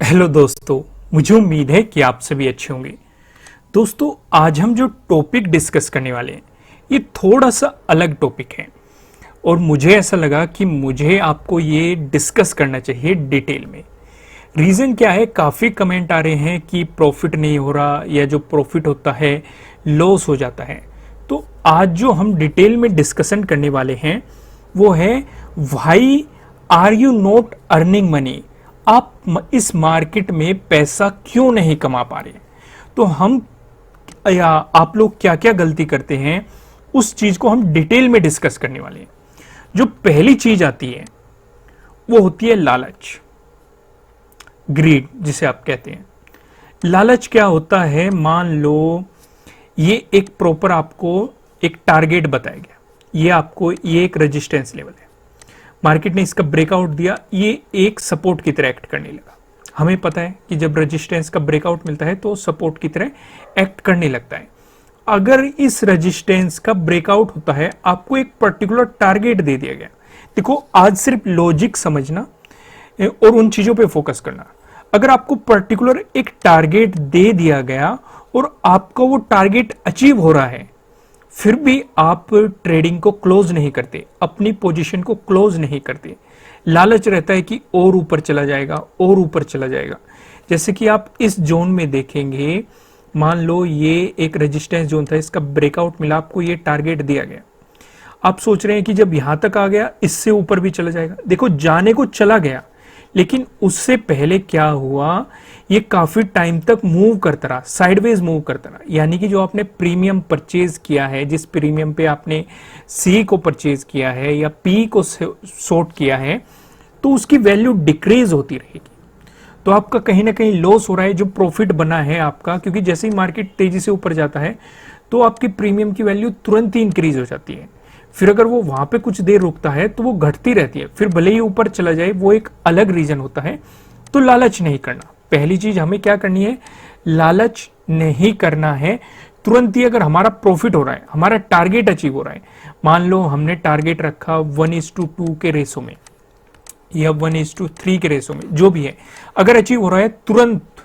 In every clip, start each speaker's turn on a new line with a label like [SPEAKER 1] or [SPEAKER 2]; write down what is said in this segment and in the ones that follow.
[SPEAKER 1] Hello दोस्तों, मुझे उम्मीद है कि आप सभी अच्छे होंगे। दोस्तों, आज हम जो टॉपिक डिस्कस करने वाले हैं ये थोड़ा सा अलग टॉपिक है और मुझे ऐसा लगा कि मुझे आपको ये डिस्कस करना चाहिए डिटेल में। रीज़न क्या है, काफ़ी कमेंट आ रहे हैं कि प्रॉफिट नहीं हो रहा या जो प्रॉफिट होता है लॉस हो जाता है। तो आज जो हम डिटेल में डिस्कशन करने वाले हैं वो है why are you not earning money. आप इस मार्केट में पैसा क्यों नहीं कमा पा रहे। तो हम या आप लोग क्या क्या गलती करते हैं उस चीज को हम डिटेल में डिस्कस करने वाले हैं। जो पहली चीज आती है वो होती है लालच, ग्रीड जिसे आप कहते हैं। लालच क्या होता है, मान लो ये एक प्रॉपर आपको एक टारगेट बताया गया, ये आपको ये एक रेजिस्टेंस लेवल है, मार्केट ने इसका ब्रेकआउट दिया, ये एक सपोर्ट की तरह एक्ट करने लगा। हमें पता है कि जब रेजिस्टेंस का ब्रेकआउट मिलता है तो सपोर्ट की तरह एक्ट करने लगता है। अगर इस रेजिस्टेंस का ब्रेकआउट होता है, आपको एक पर्टिकुलर टारगेट दे दिया गया। देखो, आज सिर्फ लॉजिक समझना और उन चीजों पे फोकस करना। अगर आपको पर्टिकुलर एक टारगेट दे दिया गया और आपका वो टारगेट अचीव हो रहा है, फिर भी आप ट्रेडिंग को क्लोज नहीं करते, अपनी पोजीशन को क्लोज नहीं करते। लालच रहता है कि और ऊपर चला जाएगा और ऊपर चला जाएगा। जैसे कि आप इस जोन में देखेंगे, मान लो ये एक रेजिस्टेंस जोन था, इसका ब्रेकआउट मिला, आपको ये टारगेट दिया गया। आप सोच रहे हैं कि जब यहां तक आ गया इससे ऊपर भी चला जाएगा। देखो, जाने को चला गया, लेकिन उससे पहले क्या हुआ, ये काफी टाइम तक मूव करता रहा, साइडवेज मूव करता रहा। यानी कि जो आपने प्रीमियम परचेज किया है, जिस प्रीमियम पे आपने सी को परचेज किया है या पी को शॉर्ट किया है, तो उसकी वैल्यू डिक्रीज होती रहेगी। तो आपका कहीं ना कहीं लॉस हो रहा है जो प्रॉफिट बना है आपका, क्योंकि जैसे ही मार्केट तेजी से ऊपर जाता है तो आपकी प्रीमियम की वैल्यू तुरंत ही इंक्रीज हो जाती है। फिर अगर वो वहां पे कुछ देर रुकता है तो वो घटती रहती है, फिर भले ही ऊपर चला जाए, वो एक अलग रीजन होता है। तो लालच नहीं करना। पहली चीज हमें क्या करनी है, लालच नहीं करना है। तुरंत ही अगर हमारा प्रॉफिट हो रहा है, हमारा टारगेट अचीव हो रहा है, मान लो हमने टारगेट रखा 1:2 के रेशो में या 1:3 के रेशो में, जो भी है, अगर अचीव हो रहा है तुरंत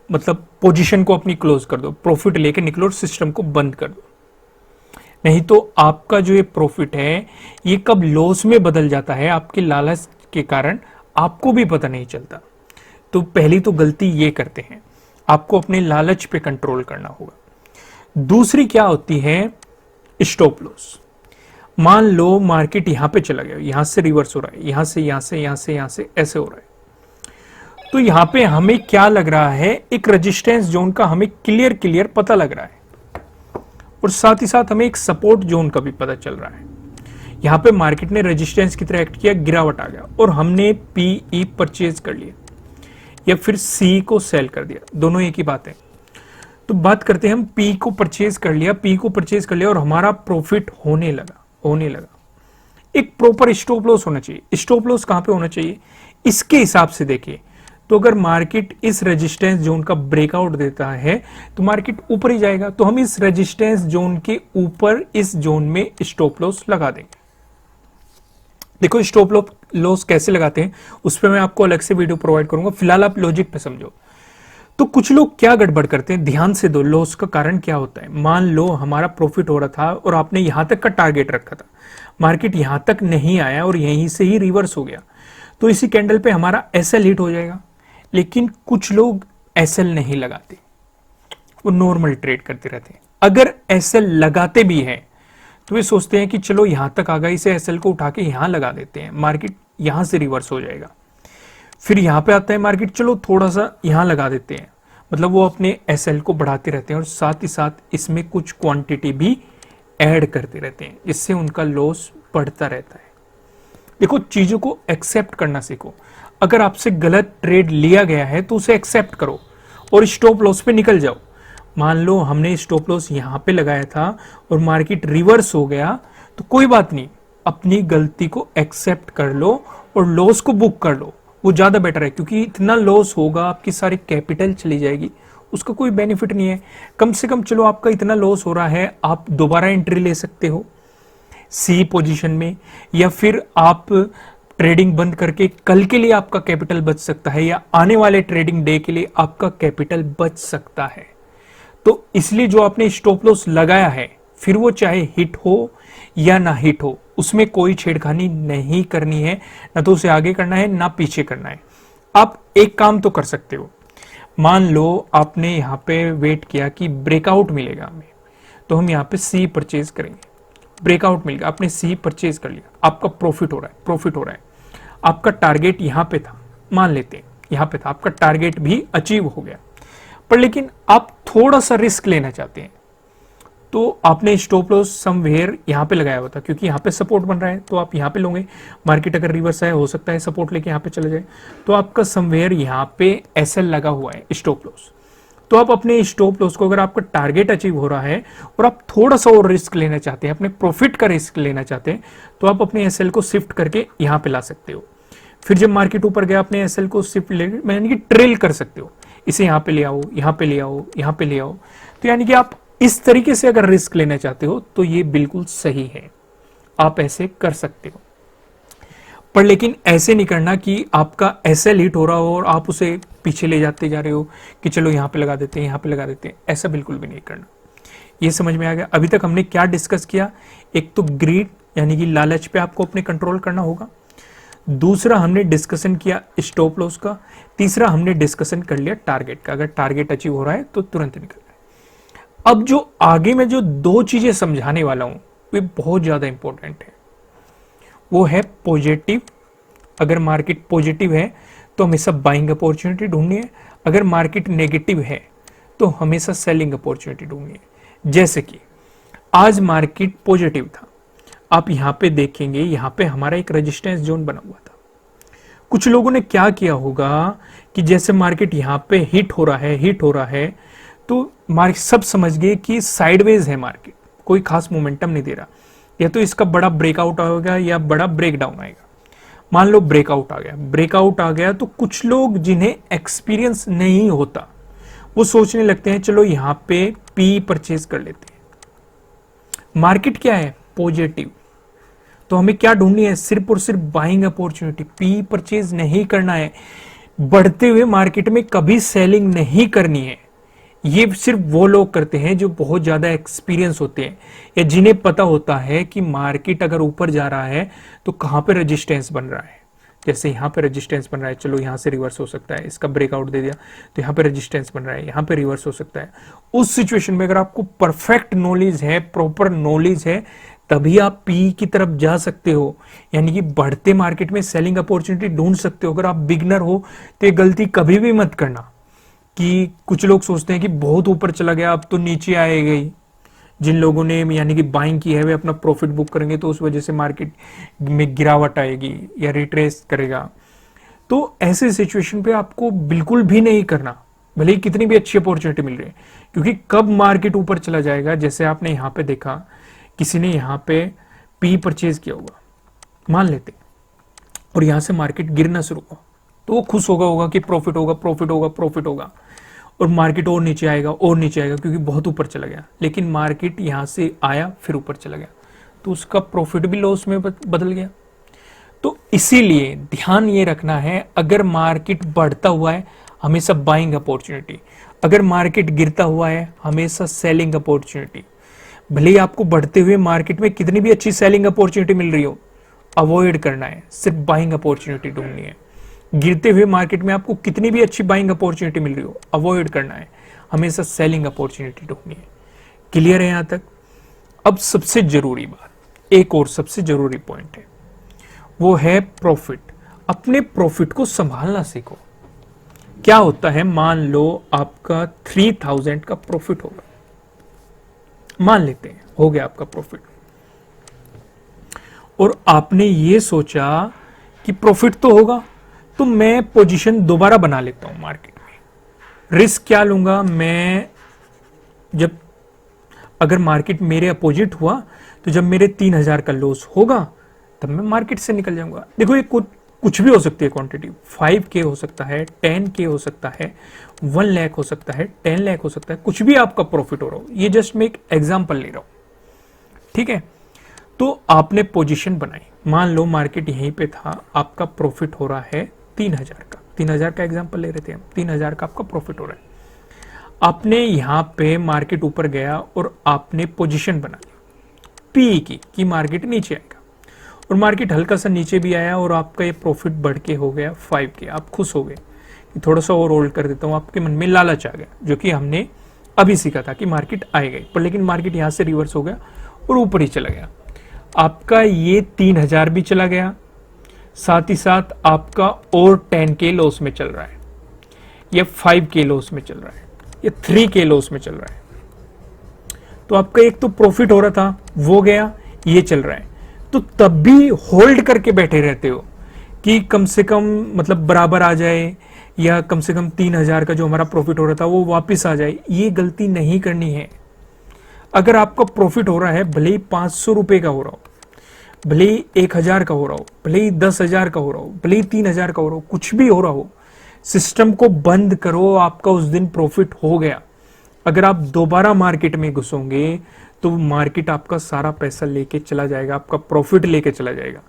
[SPEAKER 1] मतलब पोजीशन को अपनी क्लोज कर दो, प्रॉफिट लेके निकलो और सिस्टम को बंद कर दो। नहीं तो आपका जो ये प्रॉफिट है ये कब लॉस में बदल जाता है आपके लालच के कारण, आपको भी पता नहीं चलता। तो पहली तो गलती ये करते हैं, आपको अपने लालच पे कंट्रोल करना होगा। दूसरी क्या होती है, स्टॉप लॉस। मान लो मार्केट यहां पे चला गया, यहां से रिवर्स हो रहा है, यहां से यहां से यहां से यहां से ऐसे हो रहा है, तो यहां पे हमें क्या लग रहा है, एक रेजिस्टेंस जोन का हमें क्लियर पता लग रहा है और साथ ही साथ हमें एक सपोर्ट जोन का भी पता चल रहा है। यहां पे मार्केट ने रेजिस्टेंस की तरह एक्ट किया, गिरावट आ गया और हमने पीई परचेज कर लिया या फिर सी को सेल कर दिया, दोनों एक ही बात है। तो बात करते हैं, हम पी को परचेज कर लिया, पी को परचेज कर लिया और हमारा प्रॉफिट होने लगा। एक प्रॉपर स्टॉप लॉस होना चाहिए। स्टॉप लॉस कहां पे होना चाहिए, इसके हिसाब से देखिए। तो अगर मार्केट इस रेजिस्टेंस जोन का ब्रेकआउट देता है तो मार्केट ऊपर ही जाएगा, तो हम इस रेजिस्टेंस जोन के ऊपर इस जोन में स्टॉप लॉस लगा देंगे। देखो, स्टॉप लॉस कैसे लगाते हैं उस पर मैं आपको अलग से वीडियो प्रोवाइड करूंगा, फिलहाल आप लॉजिक पे समझो। तो कुछ लोग क्या गड़बड़ करते हैं, ध्यान से दो, लॉस का कारण क्या होता है। मान लो हमारा प्रॉफिट हो रहा था और आपने यहां तक का टारगेट रखा था, मार्केट यहां तक नहीं आया और यहीं से ही रिवर्स हो गया, तो इसी कैंडल पे हमारा एसएल हिट हो जाएगा। लेकिन कुछ लोग एसएल नहीं लगाते, वो नॉर्मल ट्रेड करते रहते हैं। अगर एसएल लगाते भी हैं तो वे सोचते हैं कि चलो यहां तक आ गया, इसे एसएल को उठा के यहां लगा देते हैं, मार्केट यहां से रिवर्स हो जाएगा। फिर यहां पे आता है मार्केट, चलो थोड़ा सा यहां लगा देते हैं, मतलब वो अपने एसएल को बढ़ाते रहते हैं और साथ ही साथ इसमें कुछ क्वांटिटी भी ऐड करते रहते हैं, जिससे उनका लॉस बढ़ता रहता है। देखो, चीजों को एक्सेप्ट करना सीखो। अगर आपसे गलत ट्रेड लिया गया है तो उसे एक्सेप्ट करो और स्टॉप लॉस पे निकल जाओ। मान लो हमने स्टॉप लॉस यहां पे लगाया था और मार्केट रिवर्स हो गया, तो कोई बात नहीं, अपनी गलती को एक्सेप्ट कर लो और लॉस को बुक कर लो, वो ज्यादा बेटर है। क्योंकि इतना लॉस होगा, आपकी सारी कैपिटल चली जाएगी, उसका कोई बेनिफिट नहीं है। कम से कम चलो आपका इतना लॉस हो रहा है, आप दोबारा एंट्री ले सकते हो सी पोजीशन में, या फिर आप ट्रेडिंग बंद करके कल के लिए आपका कैपिटल बच सकता है, या आने वाले ट्रेडिंग डे के लिए आपका कैपिटल बच सकता है। तो इसलिए जो आपने स्टॉप लॉस लगाया है, फिर वो चाहे हिट हो या ना हिट हो, उसमें कोई छेड़खानी नहीं करनी है, ना तो उसे आगे करना है ना पीछे करना है। आप एक काम तो कर सकते हो, मान लो आपने यहां पे वेट किया कि ब्रेकआउट मिलेगा हमें, तो हम यहां पे सी परचेज करेंगे। ब्रेकआउट मिल गया, आपने सी परचेज कर लिया, आपका प्रॉफिट हो रहा है, प्रॉफिट हो रहा है। आपका टारगेट यहां पे था, मान लेते हैं यहां पे था, आपका टारगेट भी अचीव हो गया, पर लेकिन आप थोड़ा सा रिस्क लेना चाहते हैं, तो आपने स्टॉप लॉस समवेयर यहां पे लगाया हुआ था, क्योंकि यहां पे सपोर्ट बन रहा है, तो आप यहां पे लोगे। मार्केट अगर रिवर्स है, हो सकता है सपोर्ट लेके यहां पे चले जाए, तो आपका समवेयर यहां पे एसएल लगा हुआ है, स्टॉप लॉस। तो आप अपने स्टॉप लॉस को, अगर आपका टारगेट अचीव हो रहा है और आप थोड़ा सा और रिस्क लेना चाहते हैं, अपने प्रॉफिट का रिस्क लेना चाहते हैं, तो आप अपने एसएल को शिफ्ट करके यहां पे ला सकते हो। फिर जब मार्केट ऊपर गया, अपने एसएल को शिफ्ट ले, यानी कि ट्रेल कर सकते हो, इसे यहां पे ले आओ, यहां पे ले आओ, यहां पे ले आओ। तो यानी कि आप इस तरीके से अगर रिस्क लेना चाहते हो तो ये बिल्कुल सही है, आप ऐसे कर सकते हो। पर लेकिन ऐसे नहीं करना कि आपका एसएल हिट हो रहा हो और आप उसे पीछे ले जाते जा रहे हो कि चलो यहां पे लगा देते हैं, यहां पे लगा देते हैं, ऐसा बिल्कुल भी नहीं करना। ये समझ में आ गया? अभी तक हमने क्या डिस्कस किया? एक तो ग्रीड यानी कि लालच पे आपको अपने कंट्रोल करना होगा, दूसरा हमने डिस्कशन किया स्टॉप लॉस का, तीसरा हमने डिस्कशन कर लिया टारगेट का। अगर टारगेट अचीव हो रहा है तो तुरंत निकलना है। अब जो आगे मैं जो दो चीजें समझाने वाला हूं वे बहुत ज्यादा इंपॉर्टेंट है। वो है पॉजिटिव, अगर मार्केट पॉजिटिव है तो हमेशा बाइंग अपॉर्चुनिटी ढूंढनी है, अगर मार्केट नेगेटिव है तो हमेशा सेलिंग अपॉर्चुनिटी ढूंढनी है। जैसे कि आज मार्केट पॉजिटिव था, आप यहां पे देखेंगे, यहां पे हमारा एक रेजिस्टेंस जोन बना हुआ था। कुछ लोगों ने क्या किया होगा कि जैसे मार्केट यहां पे हिट हो रहा है, हिट हो रहा है, तो मार्केट सब समझ गए कि साइडवेज है, मार्केट कोई खास मोमेंटम नहीं दे रहा, या तो इसका बड़ा ब्रेकआउट आएगा या बड़ा ब्रेकडाउन आएगा। मान लो ब्रेकआउट आ गया, ब्रेकआउट आ गया तो कुछ लोग जिन्हें एक्सपीरियंस नहीं होता वो सोचने लगते हैं चलो यहां पे पी परचेज कर लेते हैं। मार्केट क्या है? पॉजिटिव। तो हमें क्या ढूंढनी है? सिर्फ और सिर्फ बाइंग अपॉर्चुनिटी, पी परचेज नहीं करना है। बढ़ते हुए मार्केट में कभी सेलिंग नहीं करनी है। ये सिर्फ वो लोग करते हैं जो बहुत ज्यादा एक्सपीरियंस होते हैं, या जिन्हें पता होता है कि मार्केट अगर ऊपर जा रहा है तो कहां पे रेजिस्टेंस बन रहा है। जैसे यहां पे रेजिस्टेंस बन रहा है, चलो यहां से रिवर्स हो सकता है, इसका ब्रेकआउट दे दिया तो यहां पे रेजिस्टेंस बन रहा है, यहां पे रिवर्स हो सकता है। उस सिचुएशन में अगर आपको परफेक्ट नॉलेज है, प्रॉपर नॉलेज है, तभी आप पी की तरफ जा सकते हो, यानी कि बढ़ते मार्केट में सेलिंग अपॉर्चुनिटी ढूंढ सकते हो। अगर आप बिगनर हो तो ये गलती कभी भी मत करना कि कुछ लोग सोचते हैं कि बहुत ऊपर चला गया अब तो नीचे आएगा ही। जिन लोगों ने यानी कि बाइंग की है वे अपना प्रॉफिट बुक करेंगे, तो उस वजह से मार्केट में गिरावट आएगी या रिट्रेस करेगा। तो ऐसे सिचुएशन पे आपको बिल्कुल भी नहीं करना, भले ही कितनी भी अच्छी अपॉर्चुनिटी मिल रही है, क्योंकि कब मार्केट ऊपर चला जाएगा। जैसे आपने यहां पे देखा, किसी ने यहां पे पी परचेज किया होगा मान लेते, और यहां से मार्केट गिरना शुरू हुआ, तो वो खुश होगा कि प्रॉफिट होगा, प्रॉफिट होगा, प्रॉफिट होगा, और मार्केट और नीचे आएगा, और नीचे आएगा, क्योंकि बहुत ऊपर चला गया। लेकिन मार्केट यहां से आया फिर ऊपर चला गया, तो उसका प्रॉफिट भी लॉस में बदल गया। तो इसीलिए ध्यान ये रखना है, अगर मार्केट बढ़ता हुआ है हमेशा बाइंग अपॉर्चुनिटी, अगर मार्केट गिरता हुआ है हमेशा सेलिंग अपॉर्चुनिटी। भले ही आपको बढ़ते हुए मार्केट में कितनी भी अच्छी सेलिंग अपॉर्चुनिटी मिल रही हो, अवॉइड करना है, सिर्फ बाइंग अपॉर्चुनिटी ढूंढनी है। गिरते हुए मार्केट में आपको कितनी भी अच्छी बाइंग अपॉर्चुनिटी मिल रही हो, अवॉइड करना है, हमेशा सेलिंग अपॉर्चुनिटी ढूंढनी है। क्लियर है यहां तक? अब सबसे जरूरी बात, एक और सबसे जरूरी पॉइंट है, वो है प्रॉफिट। अपने प्रॉफिट को संभालना सीखो। क्या होता है, मान लो आपका 3000 का प्रॉफिट होगा, मान लेते हैं हो गया आपका प्रॉफिट, और आपने ये सोचा कि प्रॉफिट तो होगा तो मैं पोजीशन दोबारा बना लेता हूं मार्केट में। रिस्क क्या लूंगा मैं? जब अगर मार्केट मेरे अपोजिट हुआ तो जब मेरे 3000 का लॉस होगा तब मैं मार्केट से निकल जाऊंगा। देखो ये कुछ भी हो सकती है क्वांटिटी, 5K हो सकता है, 10K हो सकता है, 1 लाख हो सकता है, 10 लाख हो सकता है, कुछ भी आपका प्रॉफिट हो रहा हो। ये जस्ट मैं एक एग्जाम्पल ले रहा हूं, ठीक है? तो आपने पोजीशन बनाई, मान लो मार्केट यहीं पे था, आपका प्रॉफिट हो रहा है 3000 का, 3000 का एग्जांपल ले रहे थे हम, 3000 का आपका प्रॉफिट हो रहा है। आपने यहां पे मार्केट ऊपर गया और आपने पोजीशन बना ली पी की कि मार्केट नीचे आएगा, और मार्केट हल्का सा नीचे भी आया और आपका ये प्रॉफिट बढ़ के हो गया 5 के। आप खुश हो गए कि थोड़ा सा और होल्ड कर देता हूं, आपके मन में लालच आ गया, जो कि हमने अभी सीखा था कि मार्केट आएगा, पर लेकिन मार्केट यहां से रिवर्स हो गया और ऊपर ही चला गया। आपका ये 3000 भी चला गया, साथ ही साथ आपका और 10 के लॉस में चल रहा है, या 5 के लॉस में चल रहा है, या 3 के लॉस में चल रहा है। तो आपका एक तो प्रॉफिट हो रहा था वो गया, ये चल रहा है, तो तब भी होल्ड करके बैठे रहते हो कि कम से कम मतलब बराबर आ जाए, या कम से कम 3000 का जो हमारा प्रॉफिट हो रहा था वो वापस आ जाए। ये गलती नहीं करनी है। अगर आपका प्रॉफिट हो रहा है, भले ही 500 रुपए का हो रहा हो, भले ही 1000 का हो रहा हो, भले ही 10,000 का हो रहा हो, भले ही 3000 का हो रहा हो, कुछ भी हो रहा हो, सिस्टम को बंद करो, आपका उस दिन प्रॉफिट हो गया। अगर आप दोबारा मार्केट में घुसोगे तो मार्केट आपका सारा पैसा लेके चला जाएगा, आपका प्रॉफिट लेके चला जाएगा।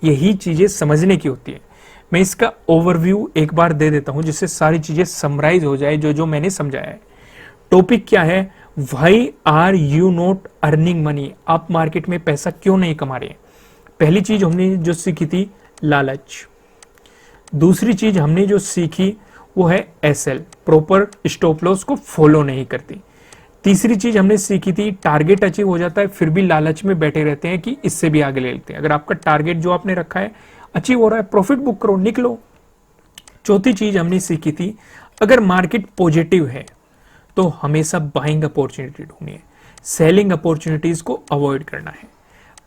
[SPEAKER 1] यही चीजें समझने की होती है। मैं इसका ओवरव्यू एक बार दे देता हूं जिससे सारी चीजें समराइज हो जाए जो जो मैंने समझाया है। टॉपिक क्या है? Why are you not earning money? आप मार्केट में पैसा क्यों नहीं कमा रहे हैं? पहली चीज हमने जो सीखी थी लालच। दूसरी चीज हमने जो सीखी वो है एसएल, प्रॉपर स्टॉप लॉस को फॉलो नहीं करती। तीसरी चीज हमने सीखी थी टारगेट अचीव हो जाता है फिर भी लालच में बैठे रहते हैं कि इससे भी आगे ले लेते हैं। अगर आपका टारगेट जो आपने रखा है अचीव हो रहा है, प्रॉफिट बुक करो, निकलो। चौथी चीज हमने सीखी थी अगर मार्केट पॉजिटिव है तो हमेशा बाइंग अपॉर्चुनिटी ढूंढनी है, सेलिंग अपॉर्चुनिटीज को अवॉइड करना है।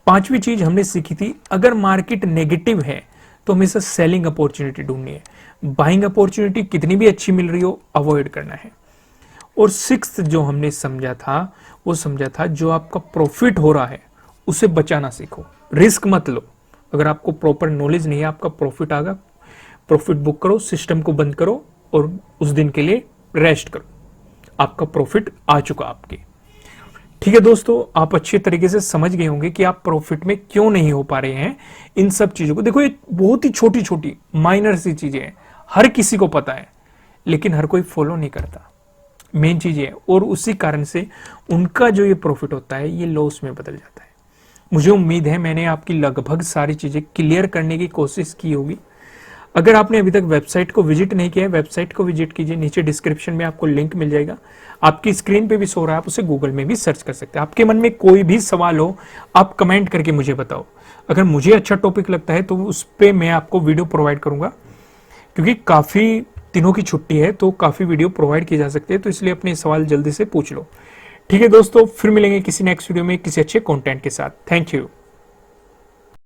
[SPEAKER 1] पांचवी चीज हमने सीखी थी अगर मार्केट नेगेटिव है तो हमेशा सेलिंग अपॉर्चुनिटी ढूंढनी है, बाइंग अपॉर्चुनिटी कितनी भी अच्छी मिल रही हो अवॉइड करना है। और सिक्स्थ जो हमने समझा था वो समझा था जो आपका प्रॉफिट हो रहा है उसे बचाना सीखो, रिस्क मत लो। अगर आपको प्रॉपर नॉलेज नहीं है, आपका प्रॉफिट आगा, प्रॉफिट बुक करो, सिस्टम को बंद करो और उस दिन के लिए रेस्ट करो, आपका प्रॉफिट आ चुका आपके। ठीक है दोस्तों, आप अच्छे तरीके से समझ गए होंगे कि आप प्रॉफिट में क्यों नहीं हो पा रहे हैं इन सब चीजों को। देखो ये बहुत ही छोटी छोटी माइनर सी चीजें हैं, हर किसी को पता है लेकिन हर कोई फॉलो नहीं करता, मेन चीज है। और उसी कारण से उनका जो ये प्रॉफिट होता है ये लॉस में बदल जाता है। मुझे उम्मीद है मैंने आपकी लगभग सारी चीजें क्लियर करने की कोशिश की होगी। अगर आपने अभी तक वेबसाइट को विजिट नहीं किया है, वेबसाइट को विजिट कीजिए, नीचे डिस्क्रिप्शन में आपको लिंक मिल जाएगा, आपकी स्क्रीन पे भी सो रहा है, आप उसे गूगल में भी सर्च कर सकते हैं। आपके मन में कोई भी सवाल हो आप कमेंट करके मुझे बताओ। अगर मुझे अच्छा टॉपिक लगता है तो उस पर मैं आपको वीडियो प्रोवाइड करूंगा, क्योंकि काफी दिनों की छुट्टी है तो काफी वीडियो प्रोवाइड किए जा सकते हैं, तो इसलिए अपने सवाल जल्दी से पूछ लो। ठीक है दोस्तों, फिर मिलेंगे किसी नेक्स्ट वीडियो में किसी अच्छे कंटेंट के साथ। Thank you.